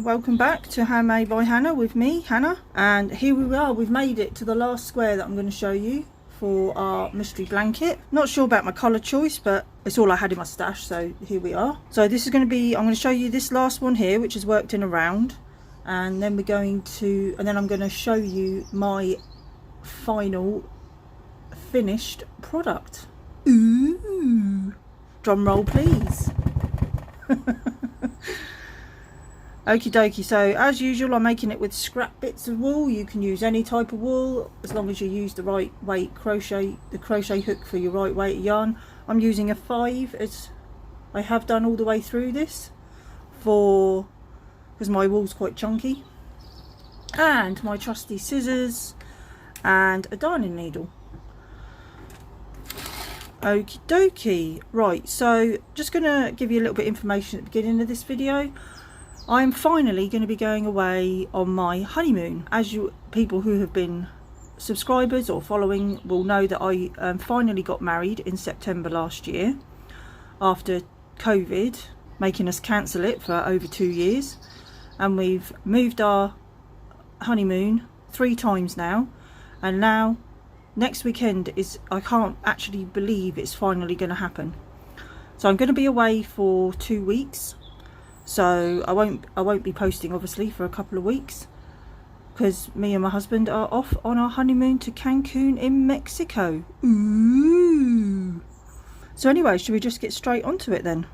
welcome back to Handmade by Hannah with me, Hannah. And here we are, we've made it to the last square that I'm going to show you for our mystery blanket. Not sure about my colour choice, but it's all I had in my stash, so here we are. So this is going to be, I'm going to show you this last one here, which is worked in a round. And then I'm going to show you my final finished product. Ooh! Drum roll please. Okie dokie, so as usual I'm making it with scrap bits of wool. You can use any type of wool as long as you use the right weight crochet hook for your right weight yarn. I'm using a 5 as I have done all the way through this because my wool's quite chunky, and my trusty scissors and a darning needle. Okie dokie, right, so just gonna give you a little bit of information at the beginning of this video. I'm finally going to be going away on my honeymoon. As you people who have been subscribers or following will know that I finally got married in September last year after COVID making us cancel it for over 2 years, and we've moved our honeymoon 3 times now, and now next weekend is, I can't actually believe it's finally going to happen. So I'm going to be away for 2 weeks. So I won't be posting obviously for a couple of weeks because me and my husband are off on our honeymoon to Cancun in Mexico. Ooh! So anyway, should we just get straight onto it then?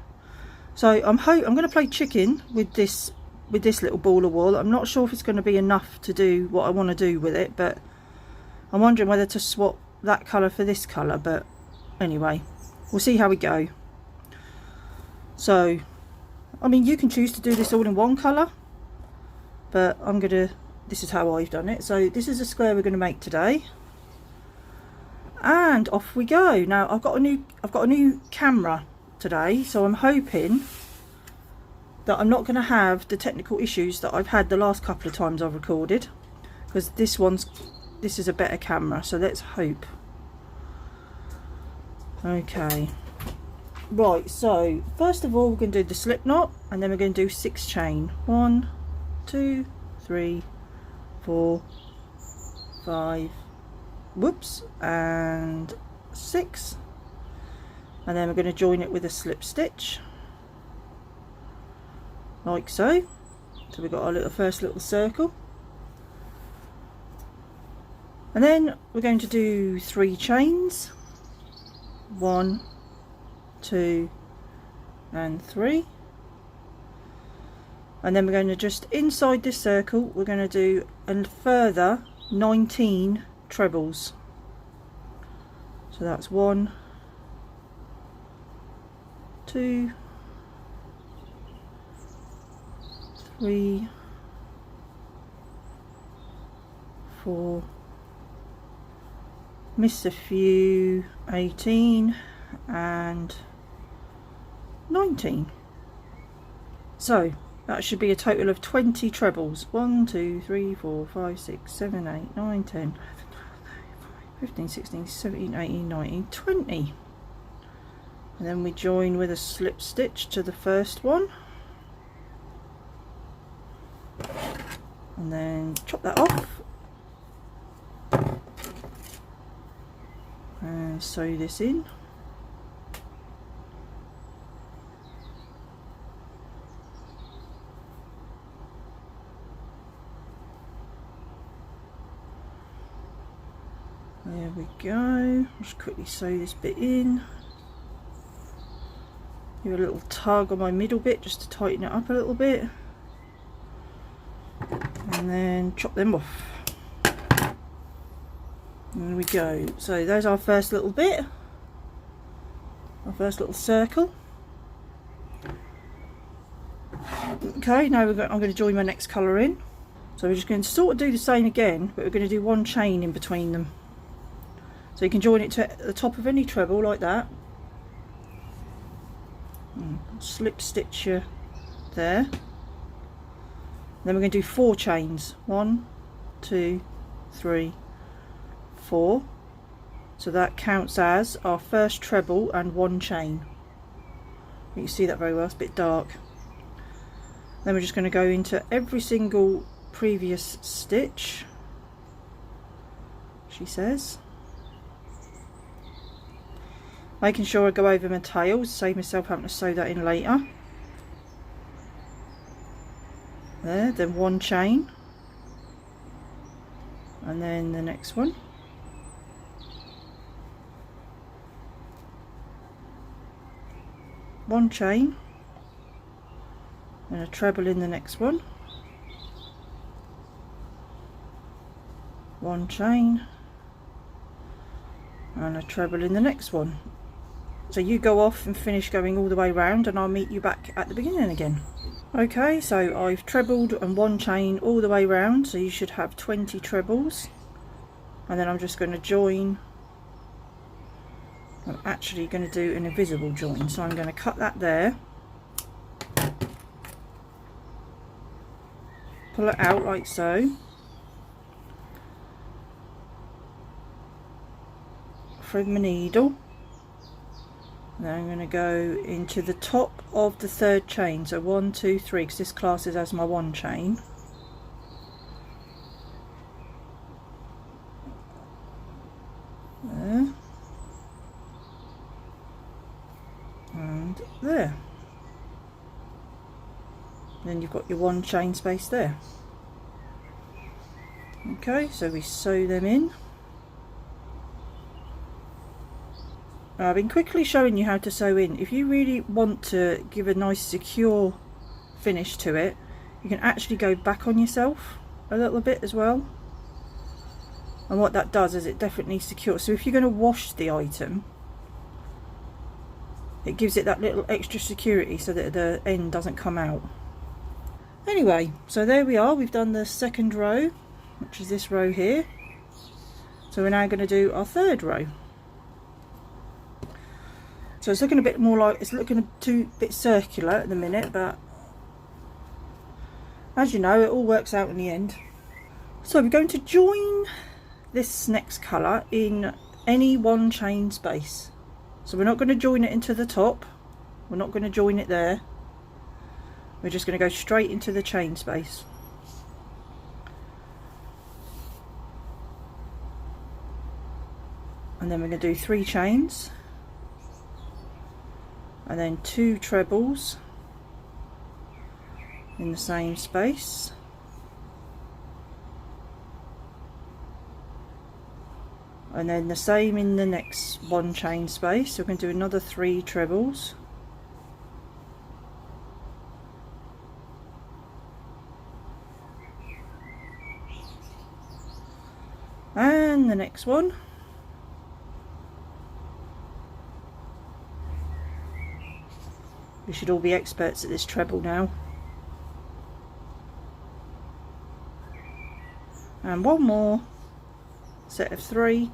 So I'm going to play chicken with this little ball of wool. I'm not sure if it's going to be enough to do what I want to do with it, but I'm wondering whether to swap that colour for this colour. But anyway, we'll see how we go. So I mean, you can choose to do this all in one colour, but this is how I've done it. So this is a square we're going to make today, and off we go. Now I've got a new camera today, so I'm hoping that I'm not going to have the technical issues that I've had the last couple of times I've recorded, because this is a better camera, so let's hope. Okay. Right, so first of all we're going to do the slip knot, and then we're going to do 6 chain. 1, 2, 3, 4, 5, whoops, and 6, and then we're going to join it with a slip stitch like so. So we've got our first little circle, and then we're going to do 3 chains. 1, 2 and 3, and then we're going to just inside this circle we're going to do a further 19 trebles. So that's 1, 2, 3, 4, missed a few, 18 and 19. So that should be a total of 20 trebles. 1, 2, 3, 4, 5, 6, 7, 8, 9, 10, 15, 16, 17, 18, 19, 20. And then we join with a slip stitch to the first one, and then chop that off and sew this in. There we go. Just quickly sew this bit in. Give a little tug on my middle bit just to tighten it up a little bit, and then chop them off. There we go. So there's our first little bit, our first little circle. Okay, now I'm going to join my next colour in. So we're just going to sort of do the same again, but we're going to do 1 chain in between them. So you can join it to the top of any treble like that. Slip stitch you there. Then we're going to do 4 chains. 1, 2, 3, 4. So that counts as our first treble and 1 chain. You can see that very well, it's a bit dark. Then we're just going to go into every single previous stitch, she says, making sure I go over my tails, save myself having to sew that in later. There, then one chain, and then the next one, one chain, and a treble in the next one, one chain, and a treble in the next one. So you go off and finish going all the way round, and I'll meet you back at the beginning again. Okay, so I've trebled and one chain all the way round, so you should have 20 trebles, and then I'm just going to join. I'm actually going to do an invisible join, so I'm going to cut that there, pull it out like so, thread my needle. Now I'm going to go into the top of the third chain, so 1, 2, 3, because this classes as my one chain. There. And there. Then you've got your one chain space there. Okay, so we sew them in. I've been quickly showing you how to sew in. If you really want to give a nice secure finish to it, you can actually go back on yourself a little bit as well. And what that does is it definitely secures. So if you're going to wash the item, it gives it that little extra security so that the end doesn't come out. Anyway, so there we are. We've done the second row, which is this row here. So we're now going to do our third row. So it's looking a bit more like, it's looking a bit circular at the minute, but as you know, it all works out in the end. So we're going to join this next colour in any one chain space. So we're not going to join it into the top, we're not going to join it there, we're just going to go straight into the chain space. And then we're going to do 3 chains. And then 2 trebles in the same space, and then the same in the next one chain space. So we're going to do another 3 trebles, and the next one. We should all be experts at this treble now. And one more set of 3.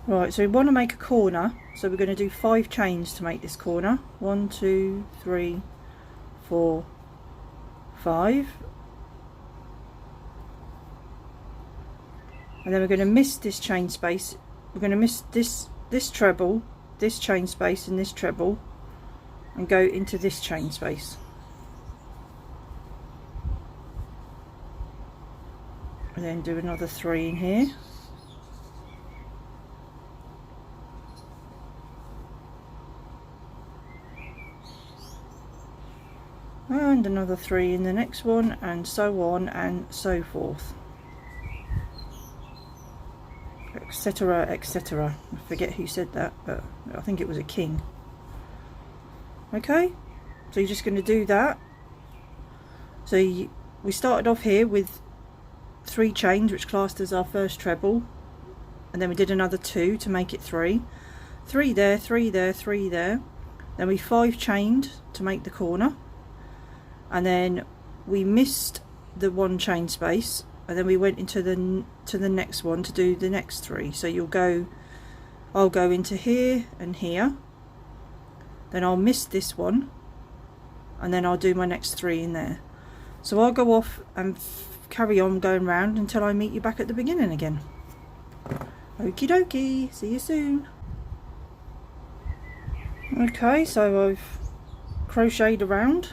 Right, so we want to make a corner, so we're going to do 5 chains to make this corner. 1, 2, 3, 4, 5. And then we're going to miss this chain space. We're going to miss this treble, this chain space and this treble, and go into this chain space. And then do another 3 in here. And another 3 in the next one, and so on and so forth. Etc, etc. I forget who said that, but I think it was a king. Okay, so you're just going to do that. So we started off here with 3 chains, which classed as our first treble, and then we did another 2 to make it 3. 3 there, 3 there, 3 there. Then we 5 chained to make the corner, and then we missed the 1 chain space, and then we went into the next one to do the next 3. So I'll go into here and here, then I'll miss this one, and then I'll do my next 3 in there. So I'll go off and carry on going round until I meet you back at the beginning again. Okie dokie, see you soon. Okay, so I've crocheted around,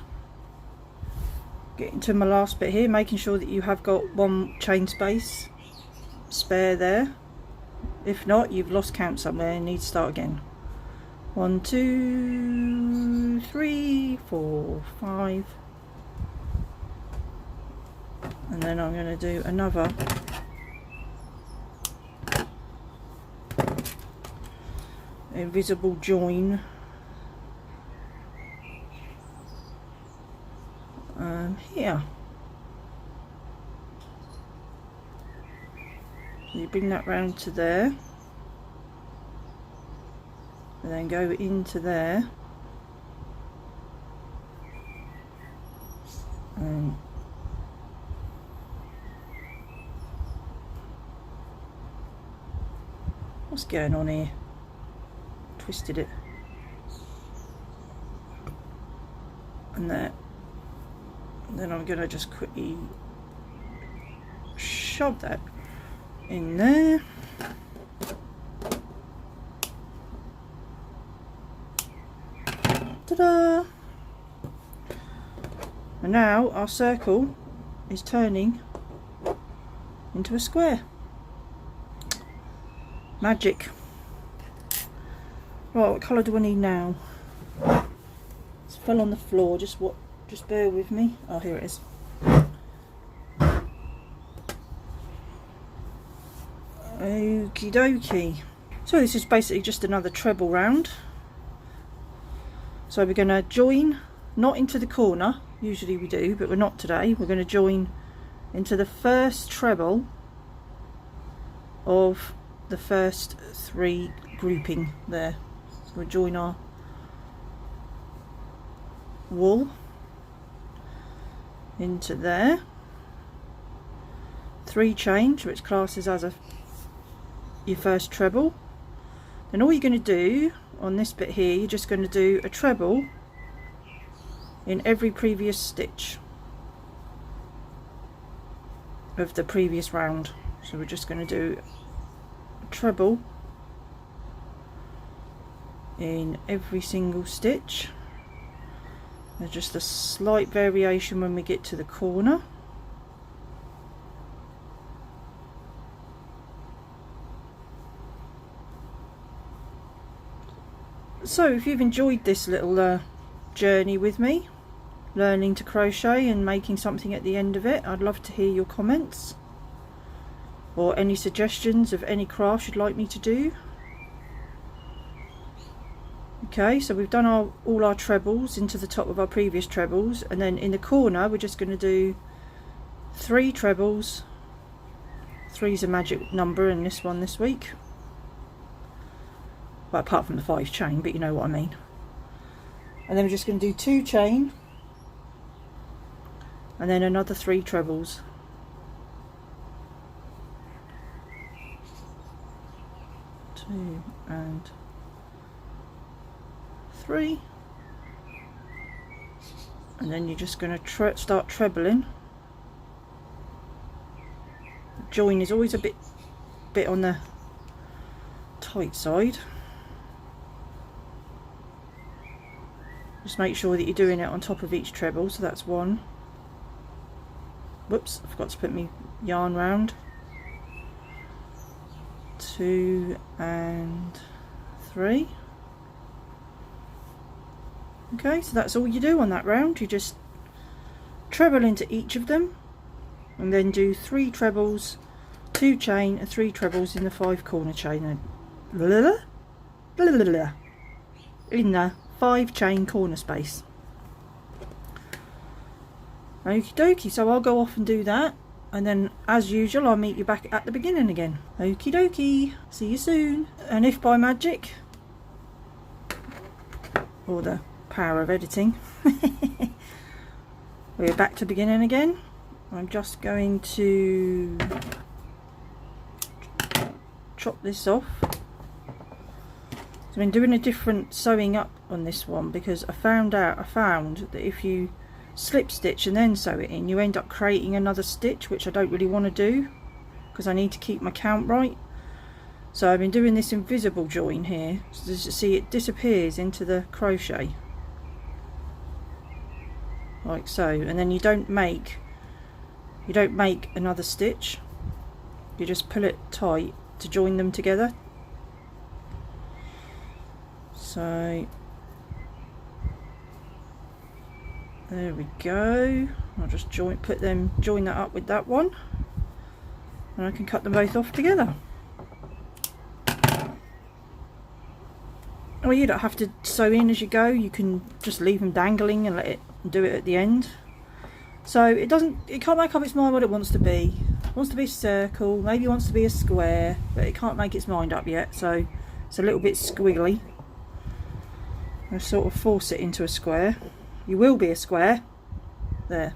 getting to my last bit here, making sure that you have got one chain space spare there. If not, you've lost count somewhere and need to start again. 1, 2, 3, 4, 5, and then I'm going to do another invisible join here. So you bring that round to there and then go into there and what's going on here? Twisted it. And there. And then I'm going to just quickly shove that in there. Ta-da! And now our circle is turning into a square. Magic. Right, what colour do I need now? It's fell on the floor, just bear with me. Oh, here it is. Okie dokie. So this is basically just another treble round. So we're going to join, not into the corner, usually we do, but we're not today. We're going to join into the first treble of the first 3 grouping there. So we'll join our wool into there, 3 chains, which classes as your first treble. Then all you're going to do on this bit here, you're just going to do a treble in every previous stitch of the previous round. So we're just going to do a treble in every single stitch. There's just a slight variation when we get to the corner. So if you've enjoyed this little journey with me, learning to crochet and making something at the end of it, I'd love to hear your comments or any suggestions of any crafts you'd like me to do. Okay, so we've done all our trebles into the top of our previous trebles, and then in the corner we're just going to do 3 trebles. 3's a magic number in this one this week. Well, apart from the 5 chain, but you know what I mean. And then we're just going to do 2 chain and then another 3 trebles. Two and 3, and then you're just going to start trebling. Join is always a bit on the tight side. Just make sure that you're doing it on top of each treble. So that's 1. Whoops, I forgot to put my yarn round. 2 and 3. Okay, so that's all you do on that round. You just treble into each of them and then do 3 trebles, 2 chain and 3 trebles in the 5 corner chain in the 5 chain corner space. Okie dokie, so I'll go off and do that, and then as usual I'll meet you back at the beginning again. Okie dokie, see you soon. And if by magic, or the power of editing, we're back to beginning again, I'm just going to chop this off. So I've been doing a different sewing up on this one because I found that if you slip stitch and then sew it in, you end up creating another stitch, which I don't really want to do because I need to keep my count right. So I've been doing this invisible join here, so as you see it disappears into the crochet like so, and then you don't make another stitch, you just pull it tight to join them together. So there we go. I'll just join that up with that one, and I can cut them both off together. Well, you don't have to sew in as you go, you can just leave them dangling and let it do it at the end. So it can't make up its mind what it wants to be. It wants to be a circle, maybe it wants to be a square, but it can't make its mind up yet, so it's a little bit squiggly. I'll sort of force it into a square. You will be a square. There.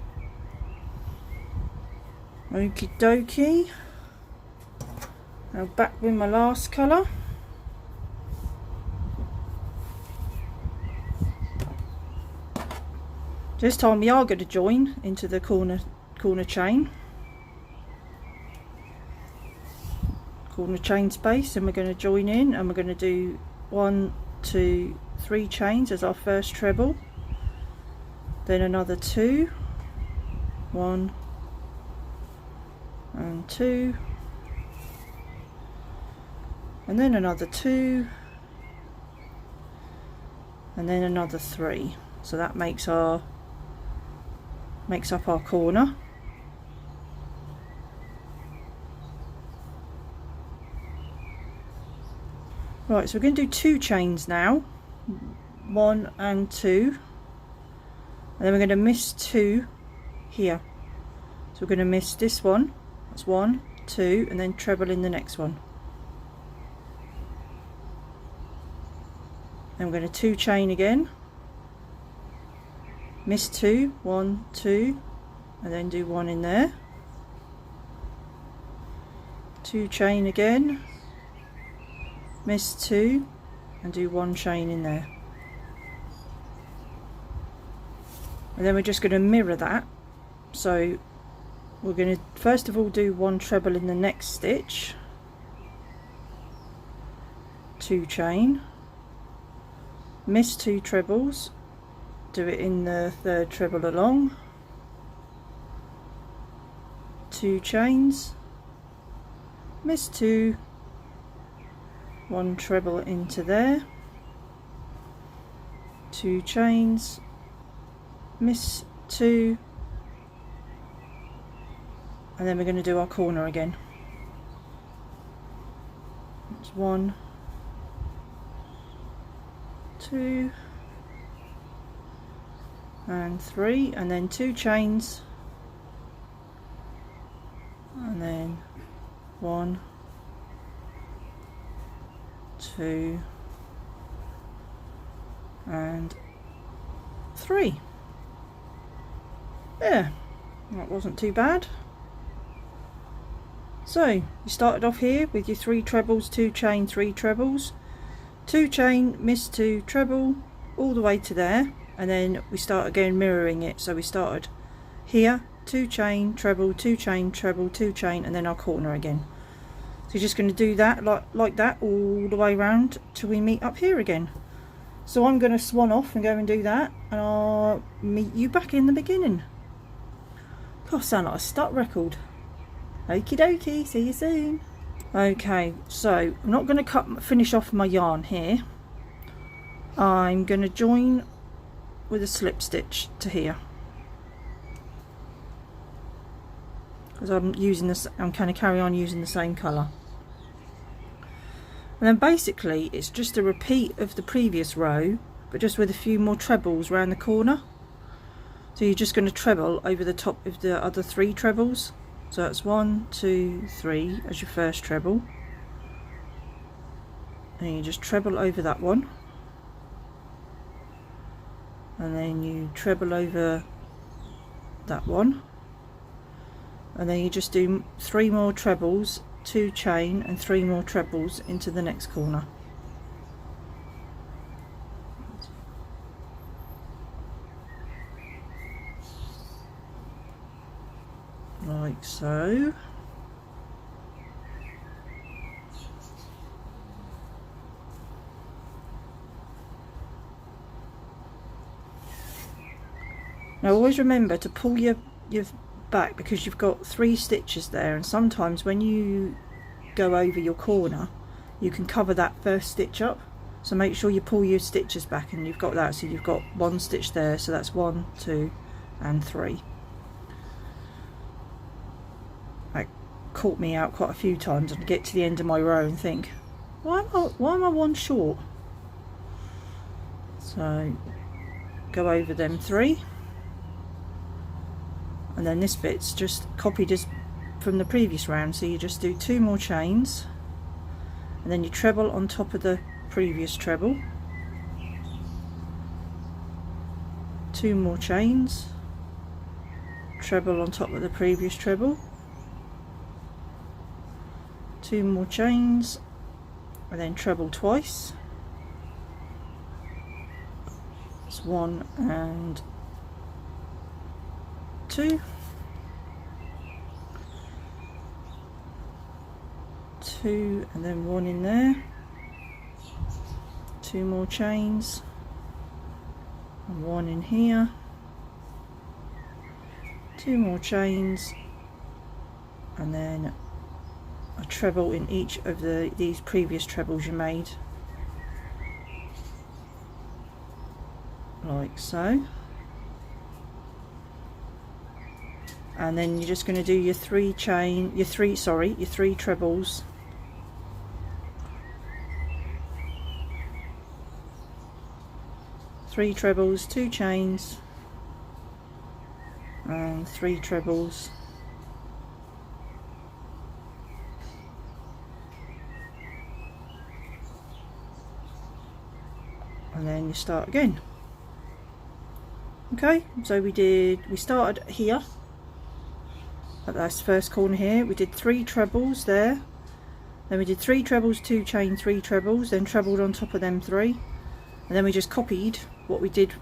Okie dokie. Now back with my last colour. This time we are going to join into the corner chain space, and we're going to join in, and we're going to do 1, 2, 3 chains as our first treble, then another 2, 1 and 2, and then another 2, and then another 3. So that makes up our corner. Right, so we're going to do 2 chains now, 1 and 2, and then we're going to miss 2 here. So we're going to miss this one, that's 1, 2, and then treble in the next one. Then we're going to 2 chain again, miss 2, 1, 2, and then do 1 in there, 2 chain again, miss 2, and do 1 chain in there. And then we're just going to mirror that. So we're going to first of all do 1 treble in the next stitch, 2 chain, miss 2 trebles, do it in the 3rd treble along, 2 chains, miss 2, 1 treble into there, 2 chains, miss 2, and then we're going to do our corner again. That's 1, 2 and 3, and then 2 chains, and then 1, 2 and 3. Yeah, that wasn't too bad. So you started off here with your 3 trebles, 2 chain, 3 trebles, 2 chain, miss 2, treble, all the way to there, and then we start again mirroring it. So we started here, 2 chain, treble, 2 chain, treble, 2 chain, and then our corner again. So you're just going to do that like that all the way around till we meet up here again. So I'm going to swan off and go and do that, and I'll meet you back in the beginning. God, I sound like a stuck record. Okie dokie, see you soon. Okay, so I'm not going to finish off my yarn here. I'm going to join with a slip stitch to here, because I'm using this, I'm kind of carry on using the same colour. And then basically it's just a repeat of the previous row, but just with a few more trebles around the corner. So you're just going to treble over the top of the other 3 trebles. So that's 1, 2, 3 as your first treble, and you just treble over that one, and then you treble over that one, and then you just do 3 more trebles, 2 chain and 3 more trebles into the next corner. Like so. Now always remember to pull your back, because you've got 3 stitches there, and sometimes when you go over your corner you can cover that first stitch up, so make sure you pull your stitches back and you've got that, so you've got 1 stitch there, so that's 1, 2 and 3. That caught me out quite a few times, and get to the end of my row and think, why am I 1 short? So go over them 3, and then this bit's just copied as from the previous round, so you just do 2 more chains, and then you treble on top of the previous treble, 2 more chains, treble on top of the previous treble, 2 more chains, and then treble twice. It's 1 and 2, 2 and then 1 in there, 2 more chains and 1 in here, 2 more chains, and then a treble in each of these previous trebles you made, like so. And then you're just going to do your 3 trebles, three trebles, 2 chains and 3 trebles, and then you start again. Okay, so we started here at this first corner here, we did 3 trebles there, then we did 3 trebles, 2 chain, 3 trebles, then trebled on top of them 3, and then we just copied what we did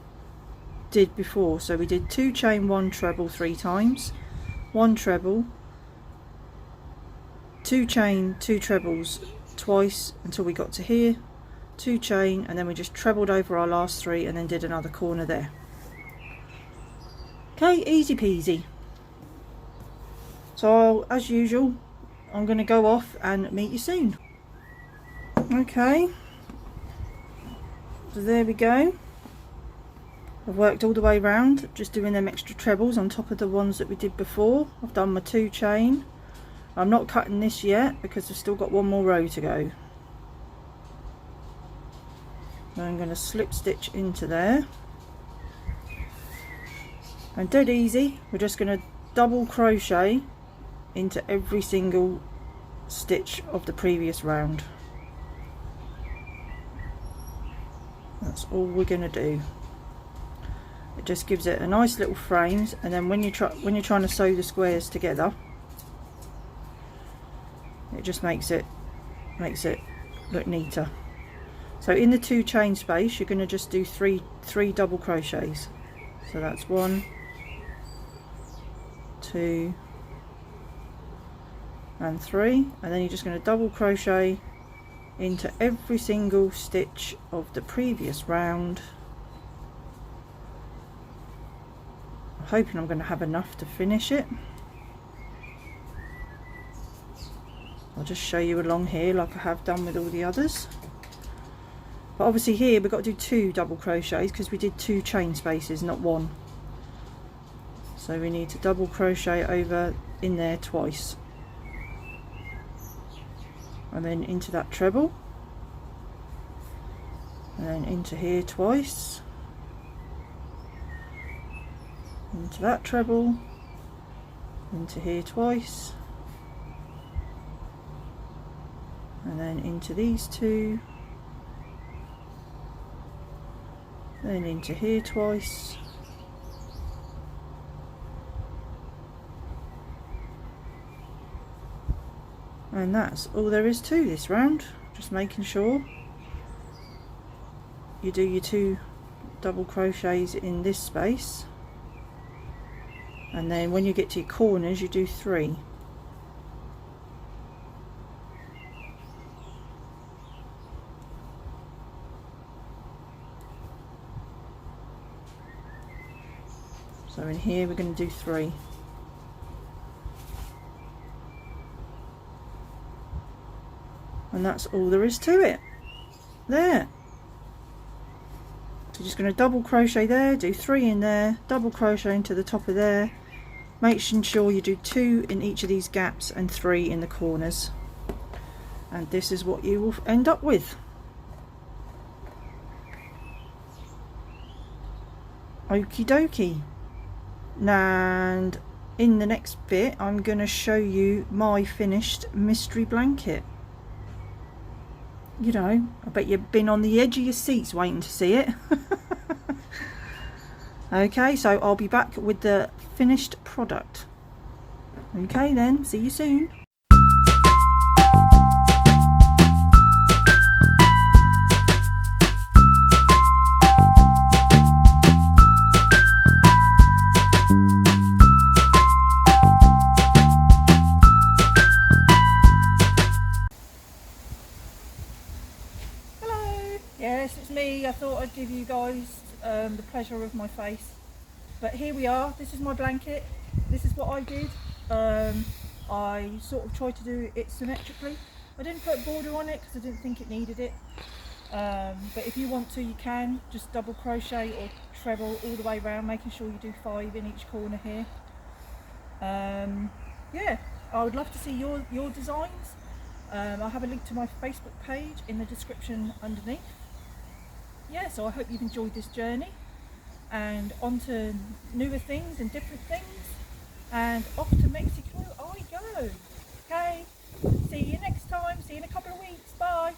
before. So we did 2 chain, 1 treble 3 times, 1 treble, 2 chain, 2 trebles twice until we got to here, 2 chain, and then we just trebled over our last 3 and then did another corner there. Okay, easy peasy. So as usual, I'm going to go off and meet you soon. Okay, so there we go. I've worked all the way around, just doing them extra trebles on top of the ones that we did before. I've done my 2 chain. I'm not cutting this yet because I've still got 1 more row to go. So I'm going to slip stitch into there. And dead easy, we're just going to double crochet into every single stitch of the previous round. That's all we're going to do. It just gives it a nice little frames, and then when you're trying to sew the squares together, it just makes it look neater. So in the 2 chain space, you're going to just do three double crochets. So that's 1, 2 and 3, and then you're just going to double crochet into every single stitch of the previous round. I'm hoping I'm going to have enough to finish it. I'll just show you along here like I have done with all the others, but obviously here we've got to do 2 double crochets because we did 2 chain spaces, not 1. So we need to double crochet over in there twice, and then into that treble, and then into here twice, into that treble, into here twice, and then into these 2, then into here twice, and that's all there is to this round. Just making sure you do your 2 double crochets in this space, and then when you get to your corners you do 3. So in here we're going to do 3. And that's all there is to it. There. So just going to double crochet there, do 3 in there, double crochet into the top of there, making sure you do 2 in each of these gaps and 3 in the corners. And this is what you will end up with. Okie dokie. And in the next bit I'm going to show you my finished mystery blanket. You know, I bet you've been on the edge of your seats waiting to see it. Okay, so I'll be back with the finished product. Okay then, see you soon. Yes, it's me. I thought I'd give you guys the pleasure of my face. But here we are. This is my blanket. This is what I did. I sort of tried to do it symmetrically. I didn't put a border on it because I didn't think it needed it. But if you want to, you can just double crochet or treble all the way around, making sure you do 5 in each corner here. Yeah, I would love to see your designs. I'll have a link to my Facebook page in the description underneath. Yeah, so I hope you've enjoyed this journey, and on to newer things and different things, and off to Mexico I go. Okay, see you next time, see you in a couple of weeks, bye.